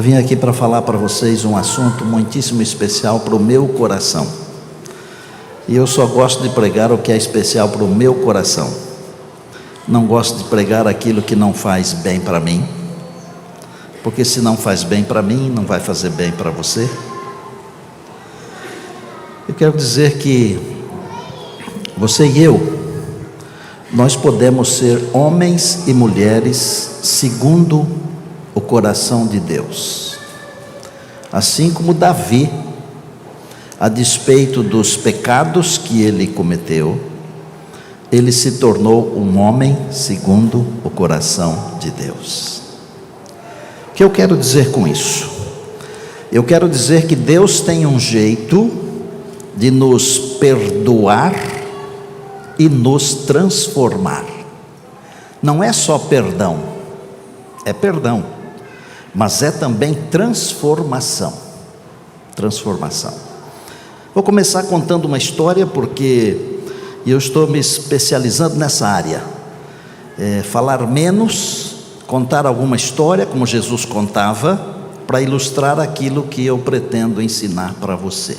Eu vim aqui para falar para vocês um assunto muitíssimo especial para o meu coração. E eu só gosto de pregar o que é especial para o meu coração. Não gosto de pregar aquilo que não faz bem para mim, porque se não faz bem para mim, não vai fazer bem para você. Eu quero dizer que você e eu, nós podemos ser homens e mulheres segundo o coração de Deus. Assim como Davi, a despeito dos pecados que ele cometeu, ele se tornou um homem segundo o coração de Deus. O que eu quero dizer com isso? Eu quero dizer que Deus tem um jeito de nos perdoar e nos transformar. Não é só perdão, é perdão, mas é também transformação. Transformação. Vou começar contando uma história, porque eu estou me especializando nessa área. Falar menos, contar alguma história, como Jesus contava, para ilustrar aquilo que eu pretendo ensinar para você.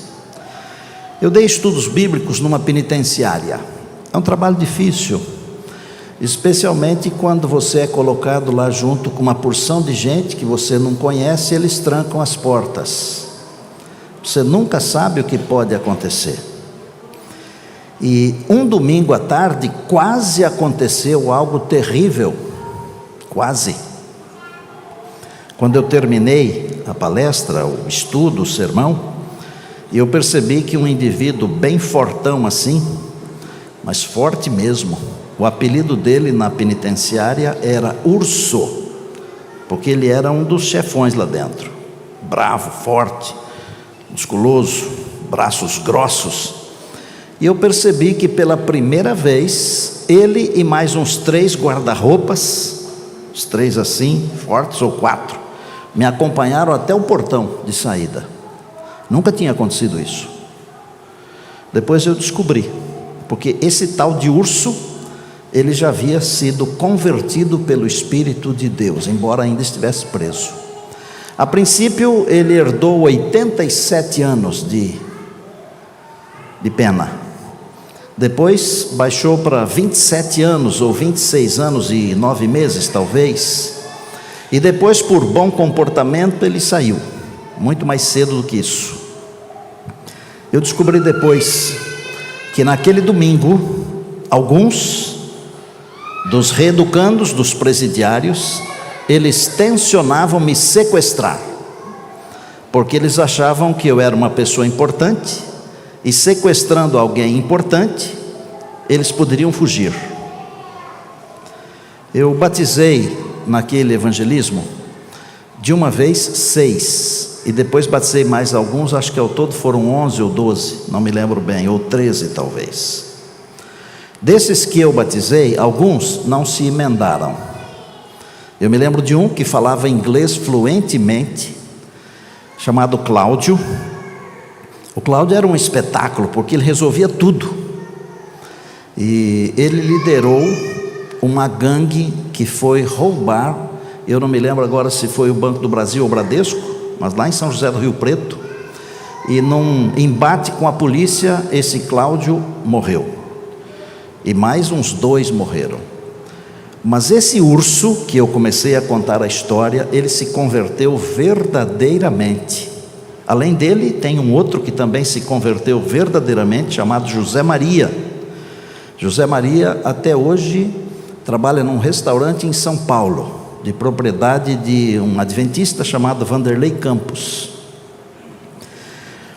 Eu dei estudos bíblicos numa penitenciária. É um trabalho difícil, especialmente quando você é colocado lá junto com uma porção de gente que você não conhece, eles trancam as portas. Você nunca sabe o que pode acontecer. E um domingo à tarde quase aconteceu algo terrível, quase. Quando eu terminei a palestra, o estudo, o sermão, eu percebi que um indivíduo bem fortão assim, mas forte mesmo, o apelido dele na penitenciária era Urso, porque ele era um dos chefões lá dentro, bravo, forte, musculoso, braços grossos. E eu percebi que pela primeira vez, ele e mais uns 3 guarda-roupas, os 3 assim, fortes, ou 4, me acompanharam até o portão de saída. Nunca tinha acontecido isso. Depois eu descobri, porque esse tal de Urso, ele já havia sido convertido pelo Espírito de Deus, embora ainda estivesse preso. A princípio ele herdou 87 anos de pena. Depois baixou para 27 anos ou 26 anos e 9 meses talvez. E depois, por bom comportamento, ele saiu, muito mais cedo do que isso. Eu descobri depois que naquele domingo, alguns dos reeducandos, dos presidiários, eles tensionavam me sequestrar, porque eles achavam que eu era uma pessoa importante, e sequestrando alguém importante, eles poderiam fugir. Eu batizei naquele evangelismo, de uma vez 6, e depois batizei mais alguns, acho que ao todo foram 11 ou 12, não me lembro bem, ou 13 talvez. Desses que eu batizei, alguns não se emendaram. Eu me lembro de um que falava inglês fluentemente, chamado Cláudio. O Cláudio era um espetáculo, porque ele resolvia tudo. E ele liderou uma gangue que foi roubar, eu não me lembro agora se foi o Banco do Brasil ou o Bradesco, mas lá em São José do Rio Preto. E num embate com a polícia, esse Cláudio morreu. E mais uns 2 morreram. Mas esse Urso, que eu comecei a contar a história, ele se converteu verdadeiramente. Além dele, tem um outro que também se converteu verdadeiramente, chamado José Maria. José Maria, até hoje, trabalha num restaurante em São Paulo, de propriedade de um adventista chamado Vanderlei Campos.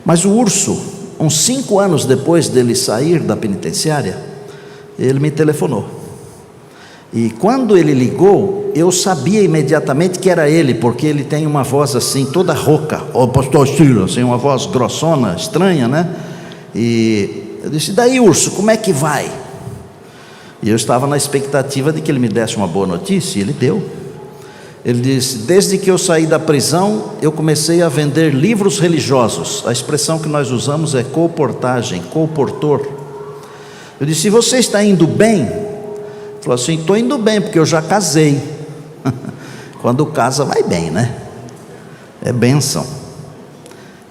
Mas o Urso, uns 5 anos depois dele sair da penitenciária, ele me telefonou. E quando ele ligou, eu sabia imediatamente que era ele, porque ele tem uma voz assim, toda rouca, o pastor Silas, assim, uma voz grossona, estranha, né? E eu disse: daí, Urso, como é que vai? E eu estava na expectativa de que ele me desse uma boa notícia, e ele deu. Ele disse: desde que eu saí da prisão, eu comecei a vender livros religiosos. A expressão que nós usamos é colportagem, colportor. Eu disse: e você está indo bem? Ele falou assim: estou indo bem, porque eu já casei. Quando casa vai bem, né? é bênção.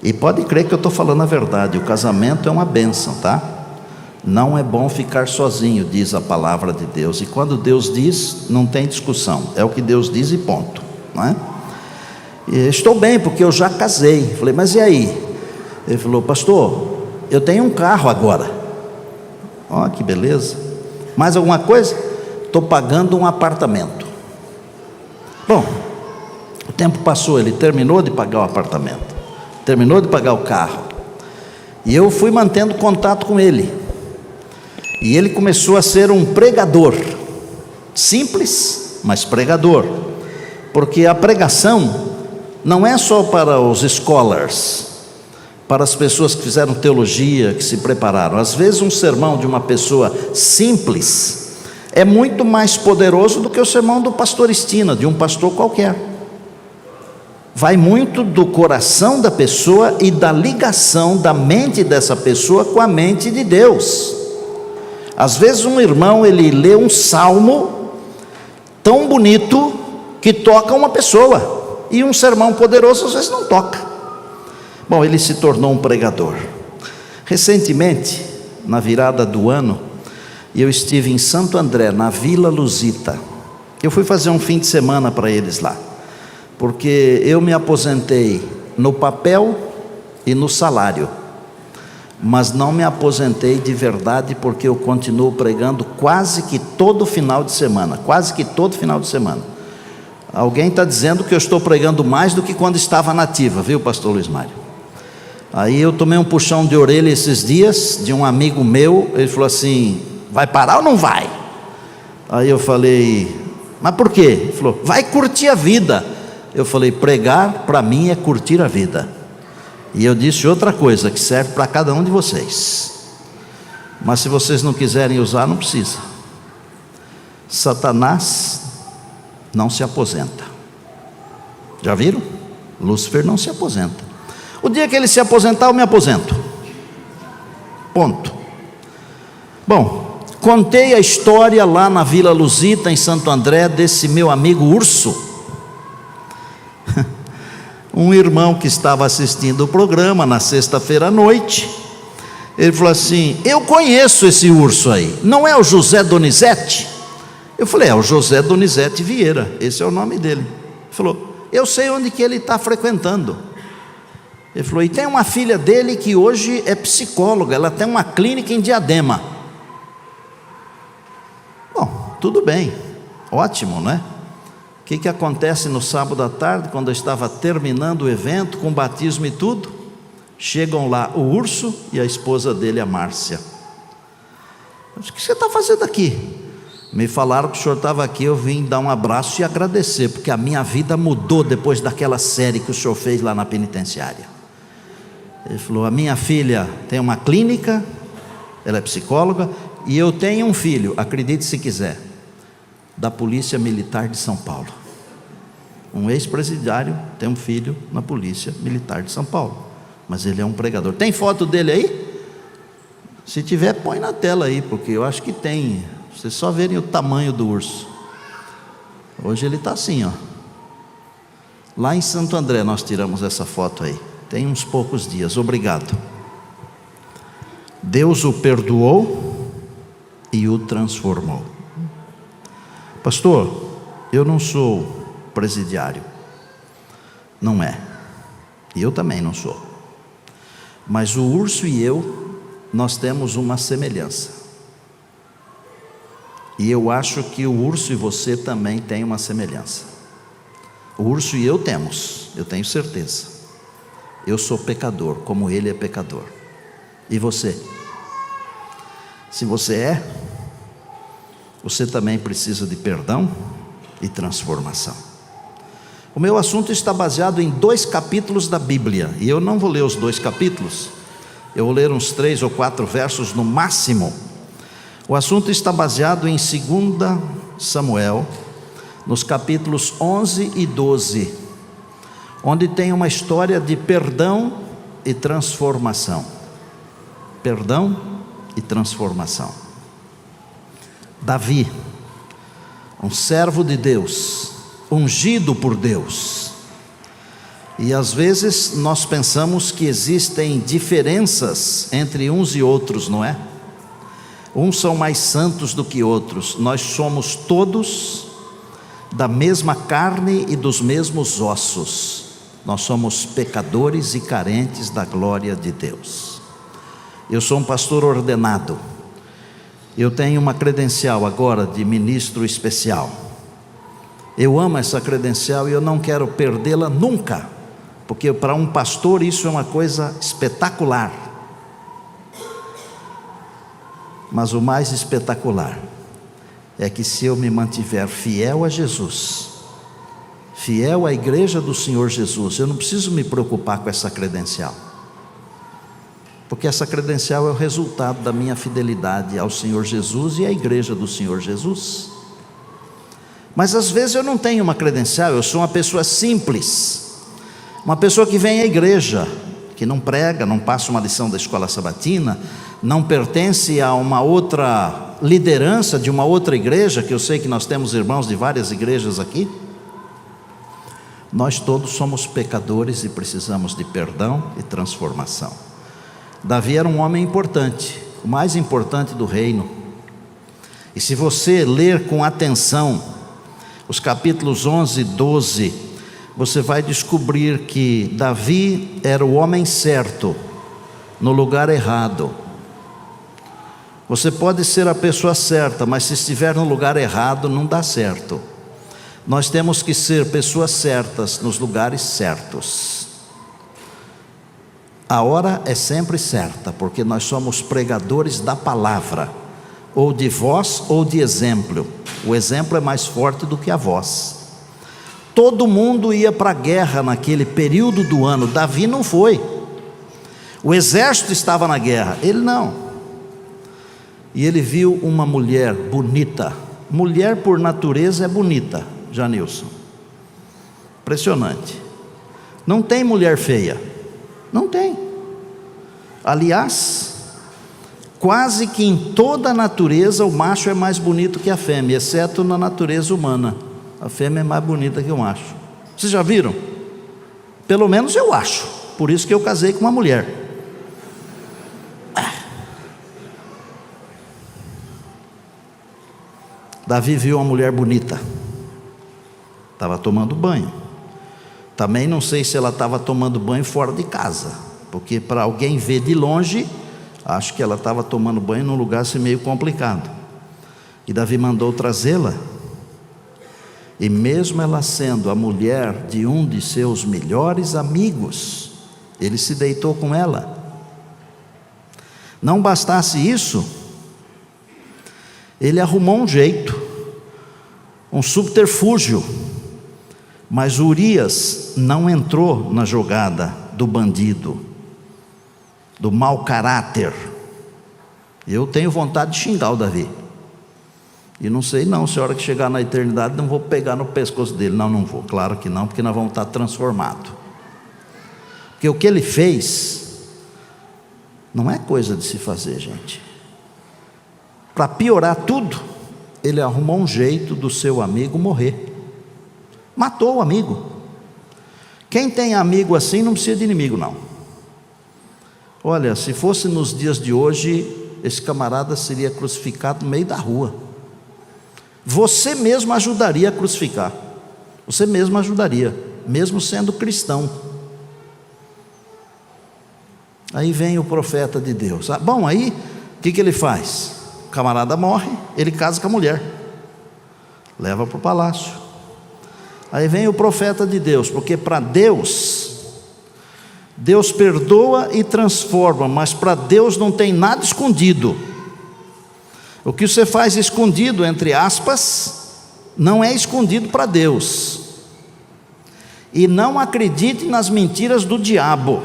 E pode crer que eu estou falando a verdade, o casamento é uma bênção, tá? Não é bom ficar sozinho, diz a palavra de Deus. E quando Deus diz, não tem discussão, é o que Deus diz e ponto, não é? E estou bem, porque eu já casei. Falei, mas e aí? Ele falou, pastor, eu tenho um carro agora. Ó, que beleza. Mais alguma coisa? Estou pagando um apartamento. Bom, o tempo passou, ele terminou de pagar o apartamento, terminou de pagar o carro, e eu fui mantendo contato com ele, e ele começou a ser um pregador, simples, mas pregador, porque a pregação não é só para os scholars, para as pessoas que fizeram teologia, que se prepararam. Às vezes um sermão de uma pessoa simples é muito mais poderoso do que o sermão do pastor Estina, de um pastor qualquer. Vai muito do coração da pessoa e da ligação da mente dessa pessoa com a mente de Deus. Às vezes um irmão, ele lê um salmo tão bonito que toca uma pessoa, e um sermão poderoso às vezes não toca. Bom, ele se tornou um pregador. Recentemente, na virada do ano, eu estive em Santo André, na Vila Lusita. Eu fui fazer um fim de semana para eles lá, porque eu me aposentei no papel e no salário, mas não me aposentei de verdade, porque eu continuo pregando quase que todo final de semana, Alguém está dizendo que eu estou pregando mais do que quando estava nativa, viu, pastor Luiz Mário? Aí eu tomei um puxão de orelha esses dias, de um amigo meu. Ele falou assim, vai parar ou não vai? Aí eu falei, mas por quê? Ele falou, vai curtir a vida. Eu falei, pregar para mim é curtir a vida. E eu disse outra coisa, que serve para cada um de vocês, mas se vocês não quiserem usar, não precisa. Satanás não se aposenta. Já viram? Lúcifer não se aposenta. O dia que ele se aposentar, eu me aposento. Ponto. Bom, contei a história lá na Vila Lusita, em Santo André, desse meu amigo Urso. Um irmão que estava assistindo o programa na sexta-feira à noite, ele falou assim, eu conheço esse Urso aí, não é o José Donizete? Eu falei, é o José Donizete Vieira, esse é o nome dele. Ele falou, eu sei onde que ele está frequentando. Ele falou, e tem uma filha dele que hoje é psicóloga, ela tem uma clínica em Diadema. Bom, tudo bem, ótimo, não é? O que acontece no sábado à tarde, quando eu estava terminando o evento, com batismo e tudo? Chegam lá o Urso e a esposa dele, a Márcia. Eu disse, o que você está fazendo aqui? Me falaram que o senhor estava aqui, eu vim dar um abraço e agradecer, porque a minha vida mudou depois daquela série que o senhor fez lá na penitenciária. Ele falou, a minha filha tem uma clínica, ela é psicóloga, e eu tenho um filho, acredite se quiser, da Polícia Militar de São Paulo. Um ex-presidiário tem um filho na Polícia Militar de São Paulo, mas ele é um pregador. Tem foto dele aí? Se tiver, põe na tela aí, porque eu acho que tem. Vocês só verem o tamanho do urso. Hoje ele está assim, ó. Lá em Santo André nós tiramos essa foto aí, tem uns poucos dias. Obrigado. Deus o perdoou e o transformou. Pastor, eu não sou presidiário. Não é. E eu também não sou. Mas o urso e eu, nós temos uma semelhança. E eu acho que o urso e você também têm uma semelhança. O urso e eu temos, eu tenho certeza. Eu sou pecador, como ele é pecador. E você? Se você é, você também precisa de perdão e transformação. O meu assunto está baseado em 2 capítulos da Bíblia, e eu não vou ler os 2 capítulos, eu vou ler uns 3 ou 4 versos no máximo. O assunto está baseado em 2 Samuel, nos capítulos 11 e 12, onde tem uma história de perdão e transformação. Perdão e transformação. Davi, um servo de Deus, ungido por Deus, E às vezes nós pensamos que existem diferenças entre uns e outros, não é? Uns são mais santos do que outros. Nós somos todos da mesma carne e dos mesmos ossos. Nós somos pecadores e carentes da glória de Deus. Eu sou um pastor ordenado. Eu tenho uma credencial agora de ministro especial. Eu amo essa credencial e eu não quero perdê-la nunca, porque para um pastor isso é uma coisa espetacular. Mas o mais espetacular é que se eu me mantiver fiel a Jesus, fiel à igreja do Senhor Jesus, eu não preciso me preocupar com essa credencial, porque essa credencial é o resultado da minha fidelidade ao Senhor Jesus e à igreja do Senhor Jesus. Mas às vezes eu não tenho uma credencial, eu sou uma pessoa simples, uma pessoa que vem à igreja, que não prega, não passa uma lição da escola sabatina, não pertence a uma outra liderança de uma outra igreja, que eu sei que nós temos irmãos de várias igrejas aqui. Nós todos somos pecadores e precisamos de perdão e transformação. Davi era um homem importante, o mais importante do reino. E se você ler com atenção os capítulos 11 e 12, você vai descobrir que Davi era o homem certo, no lugar errado. Você pode ser a pessoa certa, mas se estiver no lugar errado, não dá certo. Nós temos que ser pessoas certas nos lugares certos. A hora é sempre certa, porque nós somos pregadores da palavra, ou de voz ou de exemplo. O exemplo é mais forte do que a voz. Todo mundo ia para a guerra naquele período do ano. Davi não foi. O exército estava na guerra, ele não. E ele viu uma mulher bonita. Mulher por natureza é bonita, Janilson. Impressionante. Não tem mulher feia. Não tem. Aliás, quase que em toda a natureza o macho é mais bonito que a fêmea, exceto na natureza humana. A fêmea é mais bonita que o macho. Vocês já viram? Pelo menos eu acho. Por isso que eu casei com uma mulher. Davi viu uma mulher bonita. Estava tomando banho. Também não sei se ela estava tomando banho fora de casa, porque para alguém ver de longe, acho que ela estava tomando banho num lugar assim meio complicado. E Davi mandou trazê-la. E mesmo ela sendo a mulher de um de seus melhores amigos, ele se deitou com ela. Não bastasse isso, ele arrumou um jeito, um subterfúgio. Mas Urias não entrou na jogada do bandido, do mau caráter. Eu tenho vontade de xingar o Davi. E não sei não, se a hora que chegar na eternidade não vou pegar no pescoço dele. Não vou, claro que não, porque nós vamos estar transformados. Porque o que ele fez não é coisa de se fazer, gente. Para piorar tudo, ele arrumou um jeito do seu amigo morrer. Matou o amigo. Quem tem amigo assim não precisa de inimigo, não. Olha, se fosse nos dias de hoje, esse camarada seria crucificado no meio da rua. Você mesmo ajudaria a crucificar. Você mesmo ajudaria, mesmo sendo cristão. Aí vem o profeta de Deus. Bom, aí o que ele faz? O camarada morre, ele casa com a mulher, leva para o palácio. Aí vem o profeta de Deus, porque para Deus perdoa e transforma, mas para Deus não tem nada escondido. O que você faz escondido, entre aspas, não é escondido para Deus. E não acredite nas mentiras do diabo,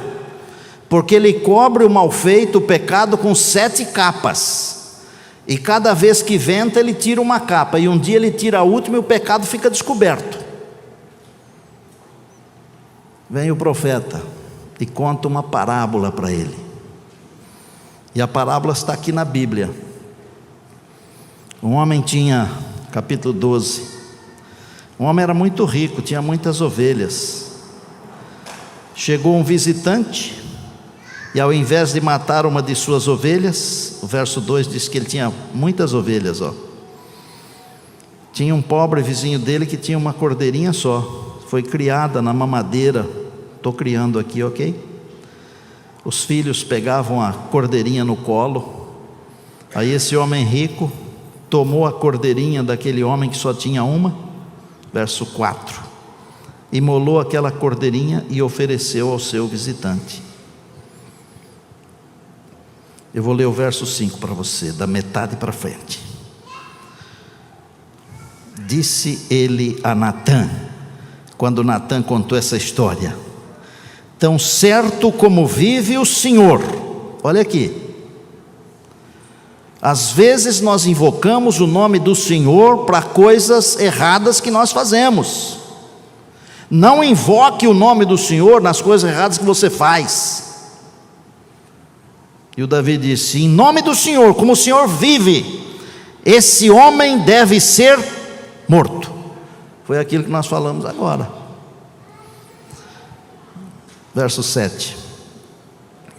porque ele cobre o mal feito, o pecado, com 7 capas. E cada vez que venta ele tira uma capa, e um dia ele tira a última e o pecado fica descoberto. Vem o profeta e conta uma parábola para ele. E a parábola está aqui na Bíblia. Um homem tinha, capítulo 12, um homem era muito rico, tinha muitas ovelhas. Chegou um visitante, e ao invés de matar uma de suas ovelhas, o verso 2 diz que ele tinha muitas ovelhas, tinha um pobre vizinho dele que tinha uma cordeirinha só, foi criada na mamadeira, estou criando aqui, ok? Os filhos pegavam a cordeirinha no colo, aí esse homem rico tomou a cordeirinha daquele homem que só tinha uma, verso 4, imolou aquela cordeirinha e ofereceu ao seu visitante. Eu vou ler o verso 5 para você, da metade para frente. Disse ele a Natã, quando Natã contou essa história: tão certo como vive o Senhor. Olha aqui, às vezes nós invocamos o nome do Senhor para coisas erradas que nós fazemos. Não invoque o nome do Senhor nas coisas erradas que você faz. E o Davi disse: em nome do Senhor, como o Senhor vive, esse homem deve ser morto. Foi aquilo que nós falamos agora. Verso 7.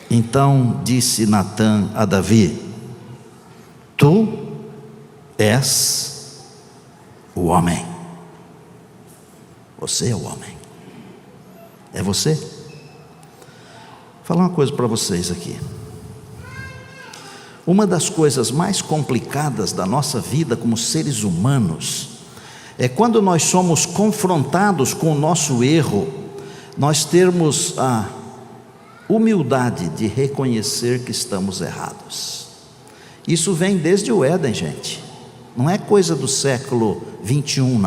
Então disse Natã a Davi: tu és o homem. Você é o homem. É você. Vou falar uma coisa para vocês aqui. Uma das coisas mais complicadas da nossa vida como seres humanos é quando nós somos confrontados com o nosso erro, nós termos a humildade de reconhecer que estamos errados. Isso vem desde o Éden, gente. Não é coisa do século 21,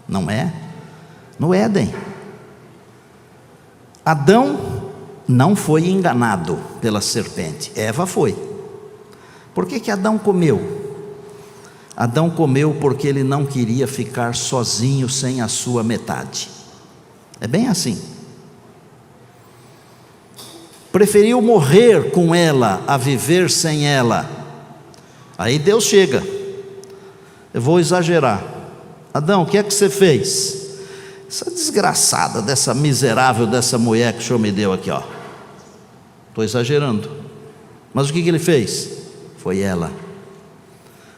não é? No Éden, Adão não foi enganado pela serpente, Eva foi. Por que Adão comeu? Adão comeu porque ele não queria ficar sozinho sem a sua metade. É bem assim. Preferiu morrer com ela a viver sem ela. Aí Deus chega. Eu vou exagerar. Adão, o que é que você fez? Essa desgraçada dessa miserável dessa mulher que o Senhor me deu aqui, estou exagerando. Mas o que ele fez? Foi ela.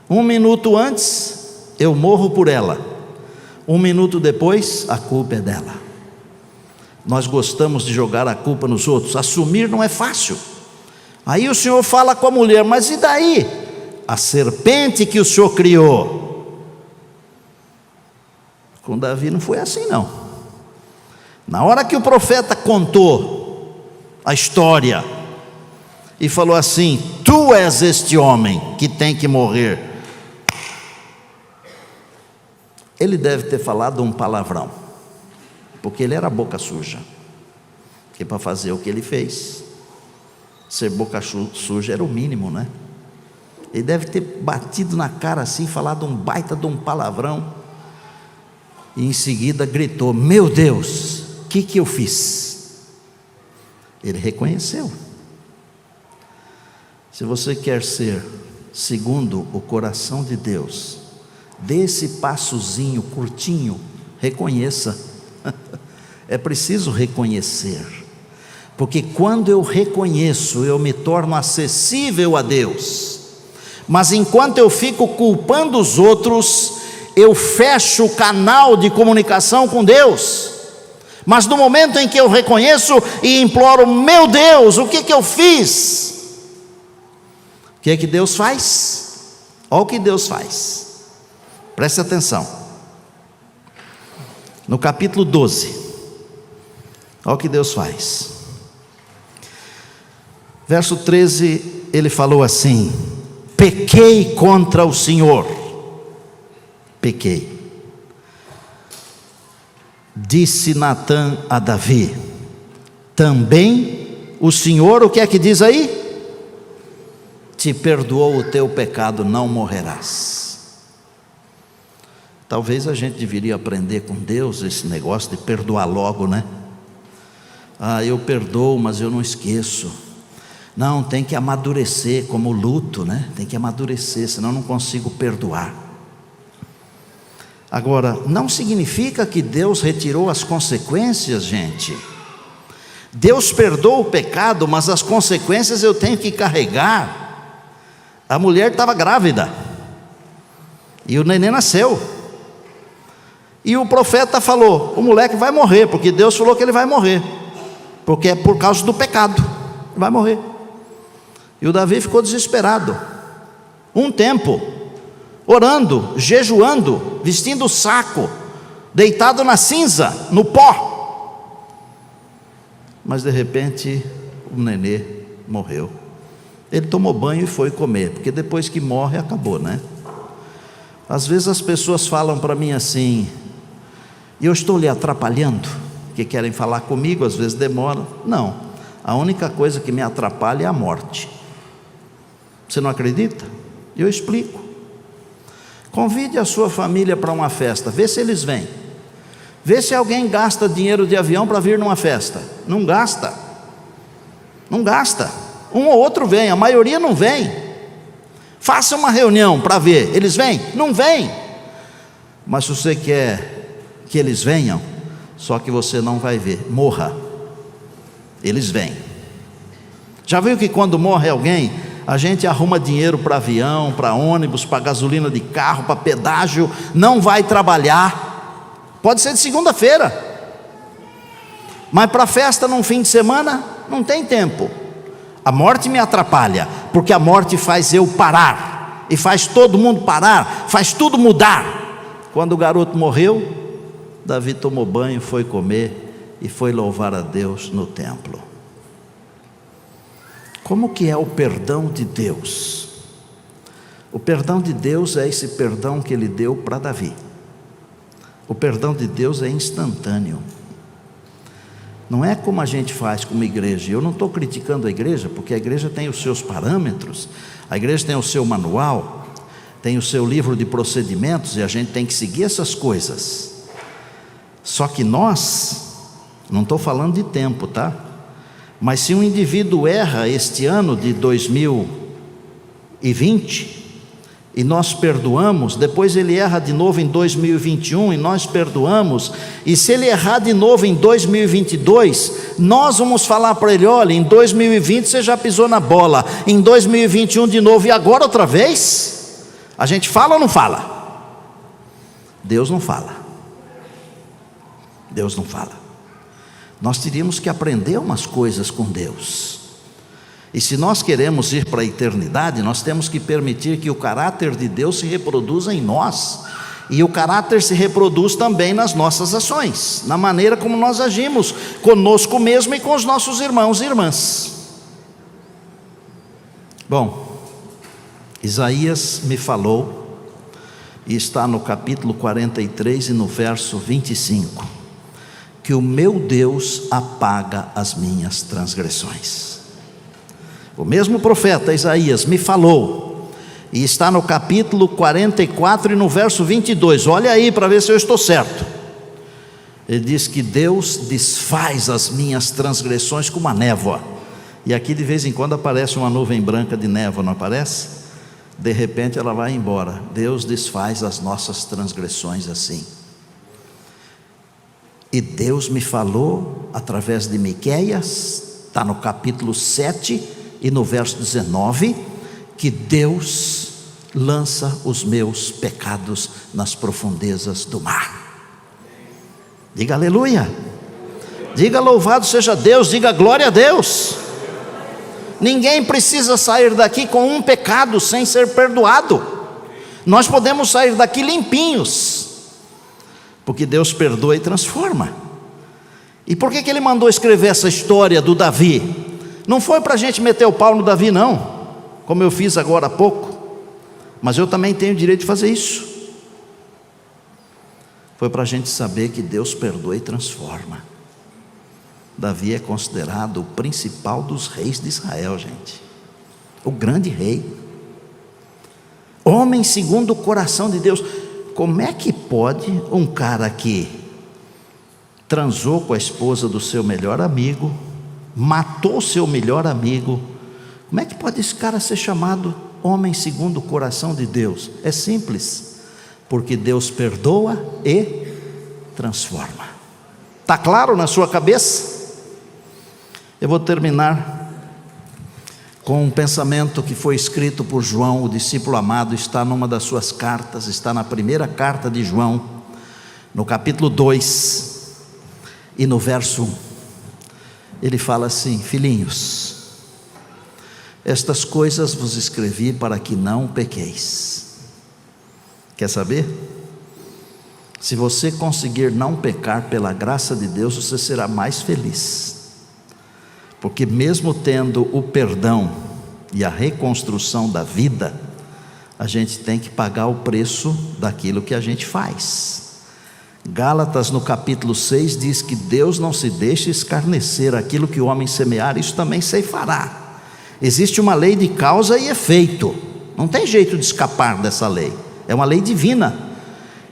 1 minuto antes, eu morro por ela. 1 minuto depois, a culpa é dela. Nós gostamos de jogar a culpa nos outros. Assumir não é fácil. Aí o Senhor fala com a mulher: mas e daí? A serpente que o Senhor criou. Com Davi não foi assim, não. Na hora que o profeta contou a história e falou assim: tu és este homem que tem que morrer, ele deve ter falado um palavrão, porque ele era boca suja. Porque para fazer o que ele fez, ser boca suja era o mínimo, né? Ele deve ter batido na cara assim, falado um baita de um palavrão, e em seguida gritou: meu Deus, o que eu fiz? Ele reconheceu. Se você quer ser segundo o coração de Deus, dê esse passozinho curtinho, reconheça. É preciso reconhecer, porque quando eu reconheço, eu me torno acessível a Deus. Mas enquanto eu fico culpando os outros, eu fecho o canal de comunicação com Deus. Mas no momento em que eu reconheço e imploro: meu Deus, o que eu fiz? O que é que Deus faz? Olha o que Deus faz. Preste atenção. No capítulo 12, olha o que Deus faz. Verso 13, ele falou assim: pequei contra o Senhor. Pequei. Disse Natã a Davi: também o Senhor, o que é que diz aí? Te perdoou o teu pecado, não morrerás. Talvez a gente deveria aprender com Deus esse negócio de perdoar logo, né? Eu perdoo, mas eu não esqueço. Não, tem que amadurecer, como o luto, né? Tem que amadurecer, senão eu não consigo perdoar. Agora, não significa que Deus retirou as consequências, gente. Deus perdoa o pecado, mas as consequências eu tenho que carregar. A mulher estava grávida, e o neném nasceu, e o profeta falou: o moleque vai morrer, porque Deus falou que ele vai morrer, porque é por causa do pecado, vai morrer. E o Davi ficou desesperado, um tempo, orando, jejuando, vestindo saco, deitado na cinza, no pó. Mas de repente o nenê morreu. Ele tomou banho e foi comer, porque depois que morre acabou, né? Às vezes as pessoas falam para mim assim: e eu estou lhe atrapalhando? Que querem falar comigo, às vezes demora. Não, a única coisa que me atrapalha é a morte. Você não acredita? Eu explico. Convide a sua família para uma festa, vê se eles vêm. Vê se alguém gasta dinheiro de avião para vir numa festa. Não gasta. Não gasta. Um ou outro vem, a maioria não vem. Faça uma reunião para ver, eles vêm? Não vêm. Mas se você quer que eles venham, só que você não vai ver, morra. Eles vêm. Já viu que quando morre alguém, a gente arruma dinheiro para avião, para ônibus, para gasolina de carro, para pedágio, não vai trabalhar. Pode ser de segunda-feira, mas para festa num fim de semana, não tem tempo. A morte me atrapalha, porque a morte faz eu parar, e faz todo mundo parar, faz tudo mudar. Quando o garoto morreu, Davi tomou banho, foi comer e foi louvar a Deus no templo. Como que é o perdão de Deus? O perdão de Deus é esse perdão que Ele deu para Davi. O perdão de Deus é instantâneo. Não é como a gente faz como igreja. Eu não estou criticando a igreja, porque a igreja tem os seus parâmetros, a igreja tem o seu manual, tem o seu livro de procedimentos, e a gente tem que seguir essas coisas. Só que nós, não estou falando de tempo, tá? Mas se um indivíduo erra este ano de 2020, e nós perdoamos, depois ele erra de novo em 2021 e nós perdoamos, e se ele errar de novo em 2022, nós vamos falar para ele: olha, em 2020 você já pisou na bola, em 2021 de novo, e agora outra vez? A gente fala ou não fala? Deus não fala. Deus não fala. Nós teríamos que aprender umas coisas com Deus. E se nós queremos ir para a eternidade, nós temos que permitir que o caráter de Deus se reproduza em nós. E o caráter se reproduz também nas nossas ações, na maneira como nós agimos conosco mesmo e com os nossos irmãos e irmãs. Bom, Isaías me falou, e está no capítulo 43 e no verso 25, que o meu Deus apaga as minhas transgressões. O mesmo profeta Isaías me falou, e está no capítulo 44 e no verso 22, olha aí para ver se eu estou certo. Ele diz que Deus desfaz as minhas transgressões como a névoa, e aqui de vez em quando aparece uma nuvem branca de névoa, não aparece? De repente ela vai embora. Deus desfaz as nossas transgressões assim. E Deus me falou através de Miqueias, está no capítulo 7 e no verso 19, que Deus lança os meus pecados nas profundezas do mar. Diga aleluia, diga louvado seja Deus, diga glória a Deus. Ninguém precisa sair daqui com um pecado sem ser perdoado. Nós podemos sair daqui limpinhos, porque Deus perdoa e transforma. E por que Ele mandou escrever essa história do Davi? Não foi para a gente meter o pau no Davi não, como eu fiz agora há pouco, mas eu também tenho o direito de fazer isso. Foi para a gente saber que Deus perdoa e transforma. Davi é considerado o principal dos reis de Israel, gente, o grande rei, homem segundo o coração de Deus. Como é que pode um cara que transou com a esposa do seu melhor amigo, matou seu melhor amigo, como é que pode esse cara ser chamado homem segundo o coração de Deus? É simples, porque Deus perdoa e transforma. Está claro na sua cabeça? Eu vou terminar com um pensamento que foi escrito por João, o discípulo amado, está numa das suas cartas, está na primeira carta de João, no capítulo 2, e no verso 1, ele fala assim: filhinhos, estas coisas vos escrevi para que não pequeis. Quer saber? Se você conseguir não pecar pela graça de Deus, você será mais feliz. Porque mesmo tendo o perdão e a reconstrução da vida, a gente tem que pagar o preço daquilo que a gente faz. Gálatas no capítulo 6 diz que Deus não se deixa escarnecer, aquilo que o homem semear, isso também ceifará. Existe uma lei de causa e efeito, não tem jeito de escapar dessa lei, é uma lei divina.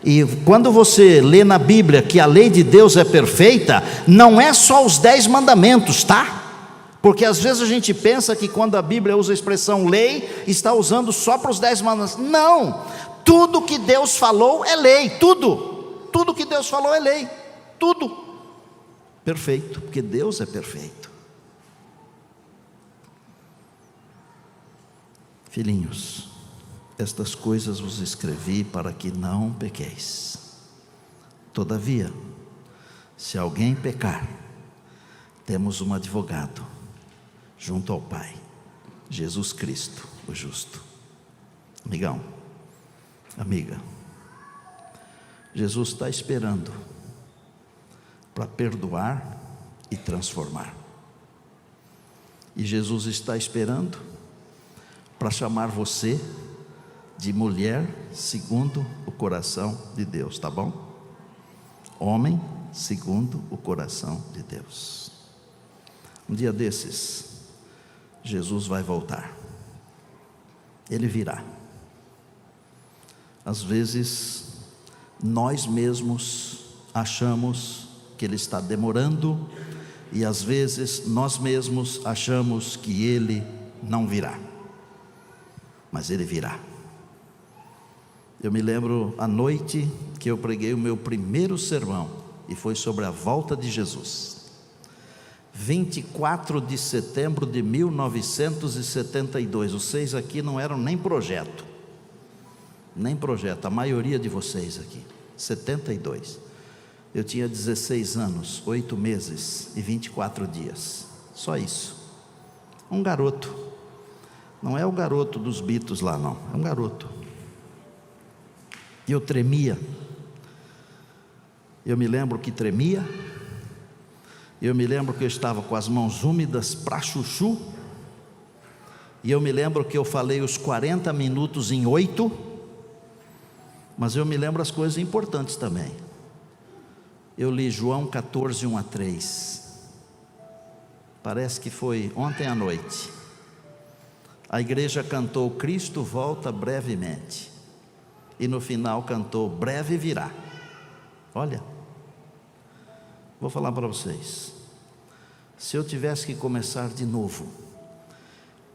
E quando você lê na Bíblia que a lei de Deus é perfeita, não é só os 10 mandamentos, tá? Porque às vezes a gente pensa que quando a Bíblia usa a expressão lei, está usando só para os 10 mandamentos. Não, tudo que Deus falou é lei, tudo que Deus falou é lei, tudo perfeito, porque Deus é perfeito. Filhinhos, estas coisas vos escrevi para que não pequeis. Todavia, se alguém pecar, temos um advogado junto ao Pai, Jesus Cristo, o justo. Amigão, amiga, Jesus está esperando para perdoar e transformar. E Jesus está esperando para chamar você de mulher segundo o coração de Deus, tá bom? Homem segundo o coração de Deus. Um dia desses, Jesus vai voltar. Ele virá. Às vezes, nós mesmos achamos que Ele está demorando, e às vezes nós mesmos achamos que Ele não virá. Mas Ele virá. Eu me lembro a noite que eu preguei o meu primeiro sermão, e foi sobre a volta de Jesus. 24 de setembro de 1972. Vocês aqui não eram nem projeto, a maioria de vocês aqui. 72. Eu tinha 16 anos, 8 meses e 24 dias. Só isso. Um garoto. Não é o garoto dos Beatles lá, não. É um garoto. E eu tremia. Eu me lembro que tremia. Eu me lembro que eu estava com as mãos úmidas para chuchu. E eu me lembro que eu falei os 40 minutos em 8. Mas eu me lembro as coisas importantes também. Eu li João 14, 1 a 3. Parece que foi ontem à noite. A igreja cantou Cristo volta brevemente. E no final cantou breve virá. Olha, vou falar para vocês. Se eu tivesse que começar de novo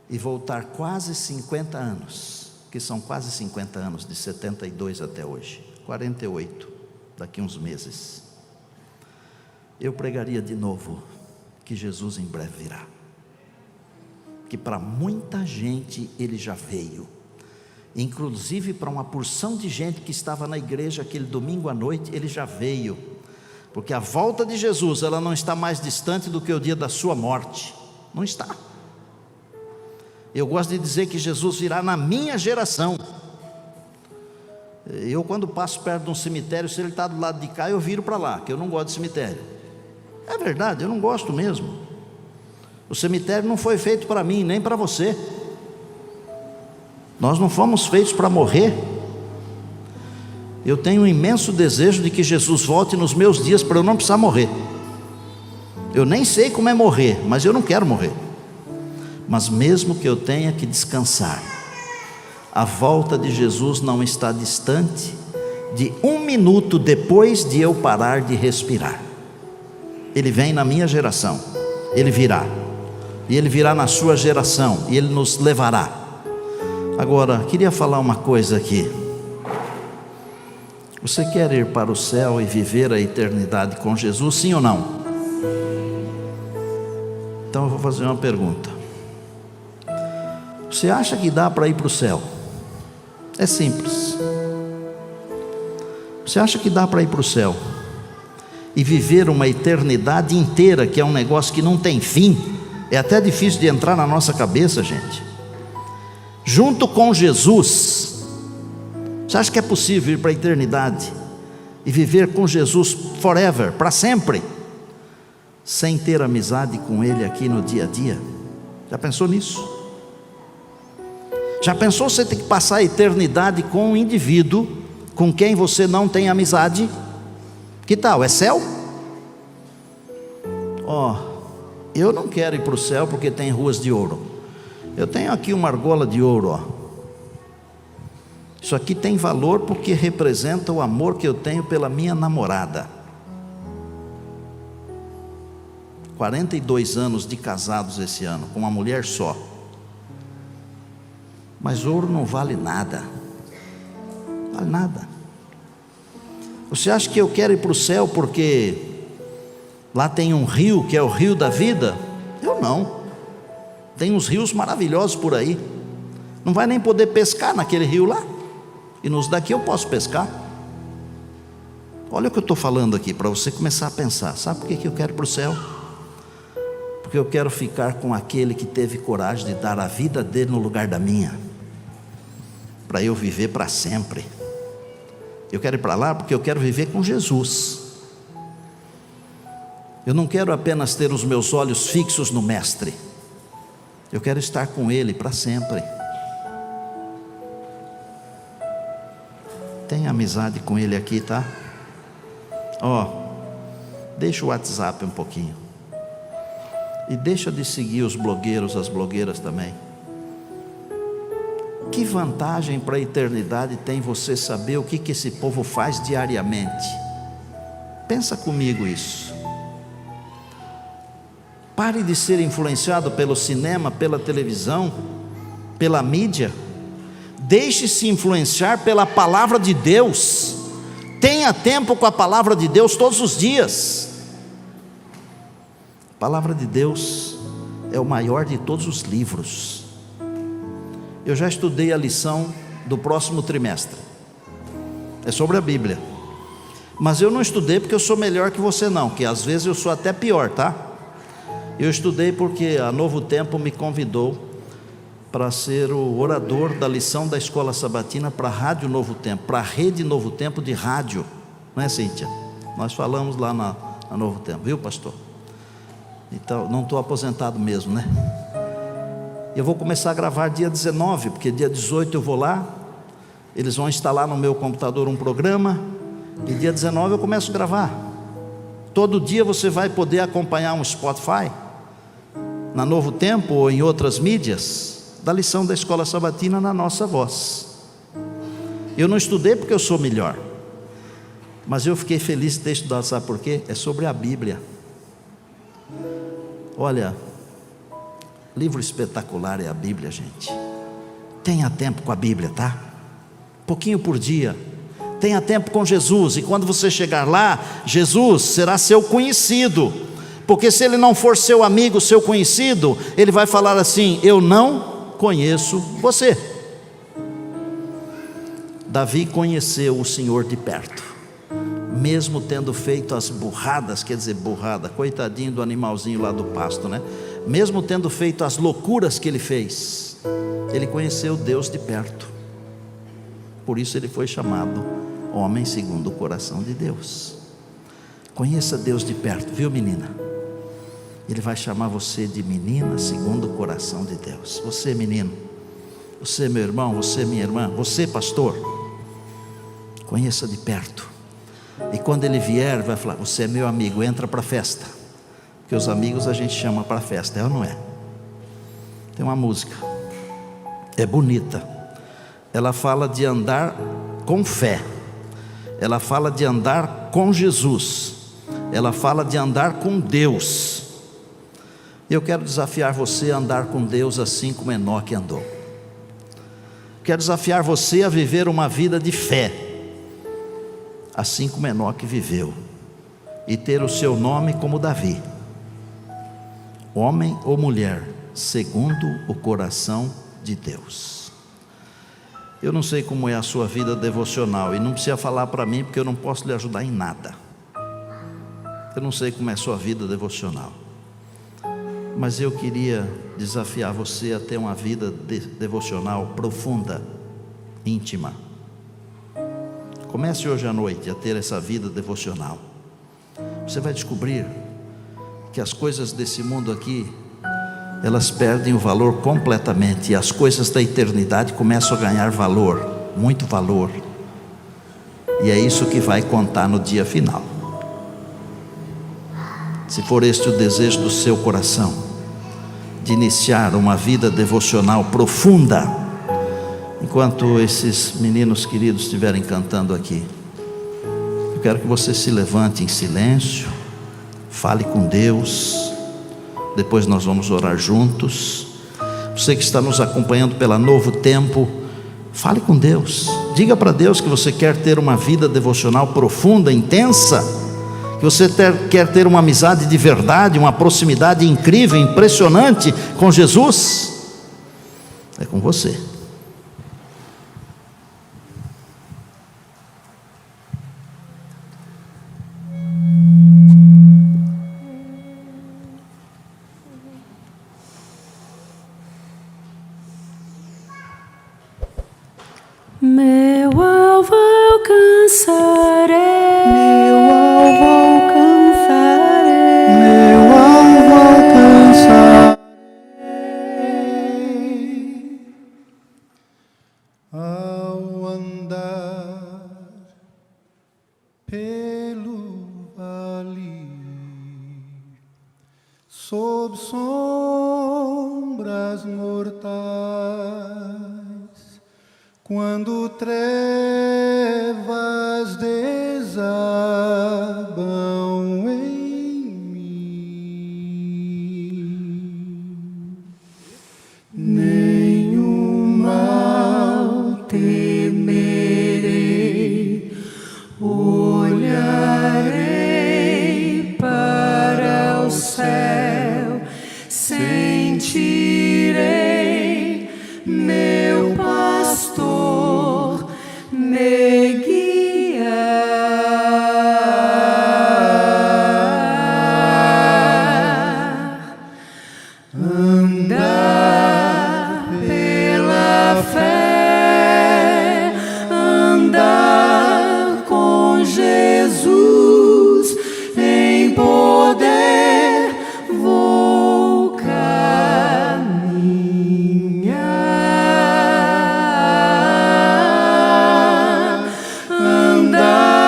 e voltar quase 50 anos, que são quase 50 anos, de 72 até hoje, 48, daqui uns meses, eu pregaria de novo que Jesus em breve virá. Que para muita gente Ele já veio, inclusive para uma porção de gente que estava na igreja aquele domingo à noite, Ele já veio, porque a volta de Jesus, ela não está mais distante do que o dia da sua morte, não está. Eu gosto de dizer que Jesus virá na minha geração. Eu, quando passo perto de um cemitério, se ele está do lado de cá, eu viro para lá, que eu não gosto de cemitério. É verdade, eu não gosto mesmo. O cemitério não foi feito para mim, nem para você. Nós não fomos feitos para morrer. Eu tenho um imenso desejo de que Jesus volte nos meus dias para eu não precisar morrer. Eu nem sei como é morrer, mas eu não quero morrer. Mas mesmo que eu tenha que descansar, a volta de Jesus não está distante de 1 minuto depois de eu parar de respirar. Ele vem na minha geração, Ele virá, e Ele virá na sua geração, e Ele nos levará. Agora, queria falar uma coisa aqui. Você quer ir para o céu e viver a eternidade com Jesus, sim ou não? Então eu vou fazer uma pergunta. Você acha que dá para ir para o céu? É simples. Você acha que dá para ir para o céu e viver uma eternidade inteira, que é um negócio que não tem fim? É até difícil de entrar na nossa cabeça, gente. Junto com Jesus, você acha que é possível ir para a eternidade e viver com Jesus forever, para sempre, sem ter amizade com Ele aqui no dia a dia? Já pensou nisso? Já pensou você ter que passar a eternidade com um indivíduo com quem você não tem amizade? Que tal? É céu? Eu não quero ir para o céu porque tem ruas de ouro. Eu tenho aqui uma argola de ouro, Isso aqui tem valor porque representa o amor que eu tenho pela minha namorada. 42 anos de casados esse ano, com uma mulher só. Mas ouro não vale nada. Vale nada. Você acha que eu quero ir para o céu porque lá tem um rio que é o rio da vida? Eu não. Tem uns rios maravilhosos por aí. Não vai nem poder pescar naquele rio lá. E nos daqui eu posso pescar. Olha o que eu estou falando aqui, para você começar a pensar. Sabe por que eu quero ir para o céu? Porque eu quero ficar com aquele que teve coragem de dar a vida dele no lugar da minha, para eu viver para sempre. Eu quero ir para lá porque eu quero viver com Jesus. Eu não quero apenas ter os meus olhos fixos no Mestre. Eu quero estar com Ele para sempre. Tem amizade com Ele aqui, tá? Deixa o WhatsApp um pouquinho. E deixa de seguir os blogueiros, as blogueiras também. Que vantagem para a eternidade tem você saber o que esse povo faz diariamente? Pensa comigo isso. Pare de ser influenciado pelo cinema, pela televisão, pela mídia. Deixe-se influenciar pela palavra de Deus. Tenha tempo com a palavra de Deus todos os dias. A palavra de Deus é o maior de todos os livros. Eu já estudei a lição do próximo trimestre. É sobre a Bíblia. Mas eu não estudei porque eu sou melhor que você não, que às vezes eu sou até pior, tá? Eu estudei porque a Novo Tempo me convidou para ser o orador da lição da Escola Sabatina para a Rádio Novo Tempo, para a Rede Novo Tempo de rádio. Não é, Cíntia? Nós falamos lá na Novo Tempo, viu, pastor? Então, não estou aposentado mesmo, né? Eu vou começar a gravar dia 19, porque dia 18 eu vou lá. Eles vão instalar no meu computador um programa, e dia 19 eu começo a gravar. Todo dia você vai poder acompanhar um Spotify, na Novo Tempo ou em outras mídias, da lição da Escola Sabatina na nossa voz. Eu não estudei porque eu sou melhor, mas eu fiquei feliz de ter estudado, sabe por quê? É sobre a Bíblia. Olha, livro espetacular é a Bíblia, gente. Tenha tempo com a Bíblia, tá? Pouquinho por dia. Tenha tempo com Jesus, e quando você chegar lá, Jesus será seu conhecido, porque se ele não for seu amigo, seu conhecido, ele vai falar assim: eu não conheço você. Davi conheceu o Senhor de perto, mesmo tendo feito as burradas, quer dizer, burrada, coitadinho do animalzinho lá do pasto, né? Mesmo tendo feito as loucuras que ele fez, ele conheceu Deus de perto. Por isso ele foi chamado homem segundo o coração de Deus. Conheça Deus de perto, viu, menina? Ele vai chamar você de menina segundo o coração de Deus. Você, menino, você, meu irmão, você, minha irmã, você, pastor, conheça de perto. E quando ele vier, vai falar: você é meu amigo, entra para a festa. Porque os amigos a gente chama para a festa, é ou não é? Tem uma música, é bonita. Ela fala de andar com fé, ela fala de andar com Jesus, ela fala de andar com Deus. Eu quero desafiar você a andar com Deus assim como Enoque andou. Quero desafiar você a viver uma vida de fé, assim como Enoque viveu, e ter o seu nome como Davi, homem ou mulher, segundo o coração de Deus. Eu não sei como é a sua vida devocional, e não precisa falar para mim, porque eu não posso lhe ajudar em nada. Eu não sei como é a sua vida devocional, mas eu queria desafiar você a ter uma vida devocional profunda, íntima. Comece hoje à noite a ter essa vida devocional. Você vai descobrir que as coisas desse mundo aqui, elas perdem o valor completamente, e as coisas da eternidade começam a ganhar valor, muito valor, e é isso que vai contar no dia final. Se for este o desejo do seu coração, de iniciar uma vida devocional profunda, enquanto esses meninos queridos estiverem cantando aqui, eu quero que você se levante em silêncio, fale com Deus, depois nós vamos orar juntos. Você que está nos acompanhando pela Novo Tempo, fale com Deus, diga para Deus que você quer ter uma vida devocional profunda, intensa, que você quer ter uma amizade de verdade, uma proximidade incrível, impressionante com Jesus. É com você. Meu alvo alcançarei, meu alvo alcançarei, meu alvo alcançarei. Ao andar pelo vale, sob sombras mortais, quando trevas desabam em mim, nenhum mal temerei, olharei para o céu, sentirei meu pastor me guiar. Andar pela fé, andar com Jesus em poder, vou caminhar. Andar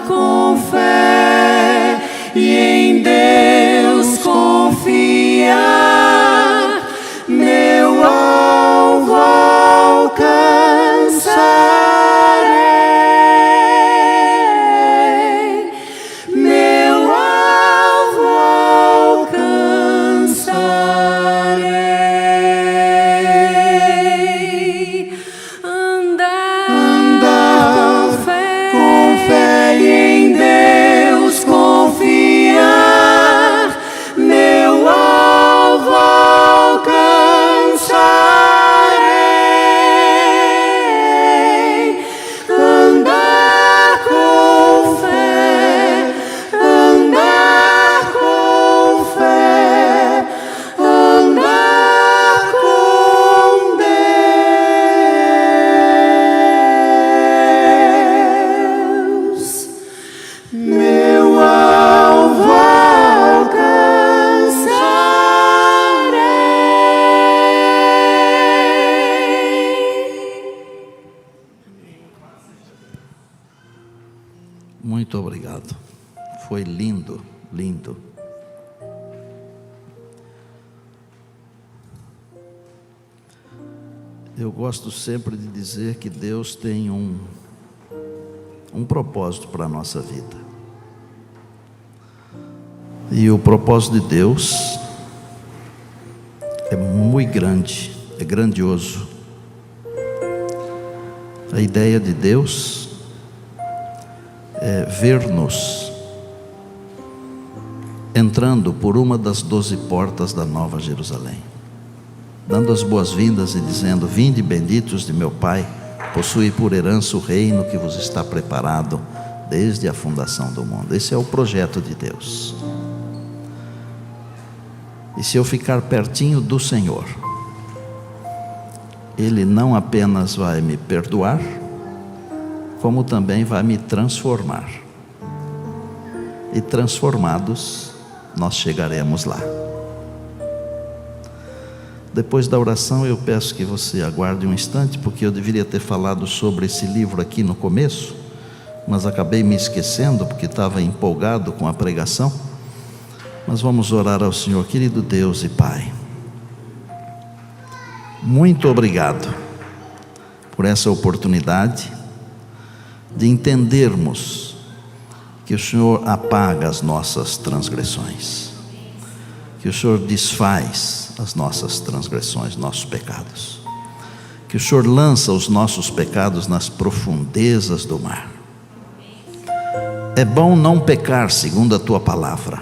com fé e em Deus confiar, meu alvo alcançarei, meu alvo alcançarei. Andar com fé e em Deus confiar, meu alvo alcançarei. Andar com fé, andar com fé, andar com Deus, meu alvo alcançarei. Muito obrigado, foi lindo, lindo. Eu gosto sempre de dizer que Deus tem um propósito para a nossa vida, e o propósito de Deus é muito grande, é grandioso. A ideia de Deus é ver-nos entrando por uma das 12 portas da Nova Jerusalém, dando as boas-vindas e dizendo: vinde benditos de meu Pai, possui por herança o reino que vos está preparado desde a fundação do mundo. Esse é o projeto de Deus. E se eu ficar pertinho do Senhor, Ele não apenas vai me perdoar, como também vai me transformar. E transformados, nós chegaremos lá. Depois da oração, eu peço que você aguarde um instante, porque eu deveria ter falado sobre esse livro aqui no começo, mas acabei me esquecendo, porque estava empolgado com a pregação. Mas vamos orar ao Senhor. Querido Deus e Pai, muito obrigado por essa oportunidade de entendermos que o Senhor apaga as nossas transgressões, que o Senhor desfaz as nossas transgressões, nossos pecados, que o Senhor lança os nossos pecados nas profundezas do mar. É bom não pecar segundo a Tua palavra,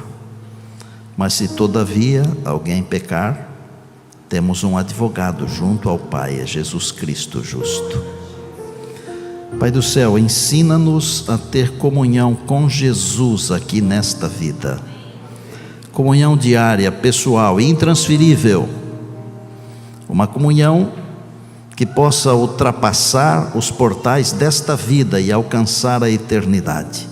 mas se todavia alguém pecar, temos um advogado junto ao Pai, é Jesus Cristo justo. Pai do céu, ensina-nos a ter comunhão com Jesus aqui nesta vida, comunhão diária, pessoal, intransferível, uma comunhão que possa ultrapassar os portais desta vida e alcançar a eternidade,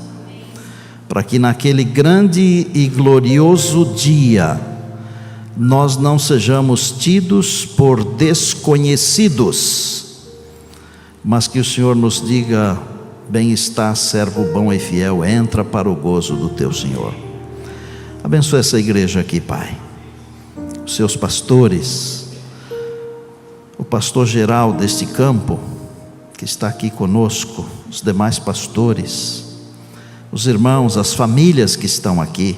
para que naquele grande e glorioso dia nós não sejamos tidos por desconhecidos, mas que o Senhor nos diga: bem está, servo bom e fiel, entra para o gozo do teu Senhor. Abençoa essa igreja aqui, Pai, os seus pastores, o pastor geral deste campo que está aqui conosco, os demais pastores, os irmãos, as famílias que estão aqui,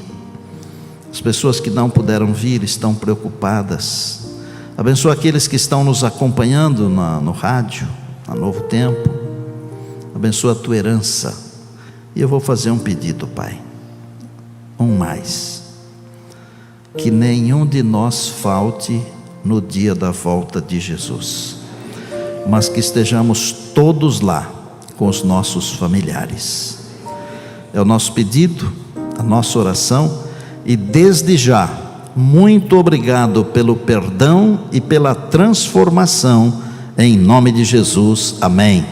as pessoas que não puderam vir, estão preocupadas. Abençoa aqueles que estão nos acompanhando no rádio, na Novo Tempo. Abençoa a tua herança. E eu vou fazer um pedido, Pai, mais: que nenhum de nós falte no dia da volta de Jesus, mas que estejamos todos lá com os nossos familiares. É o nosso pedido, a nossa oração, e desde já, muito obrigado pelo perdão e pela transformação, em nome de Jesus, amém.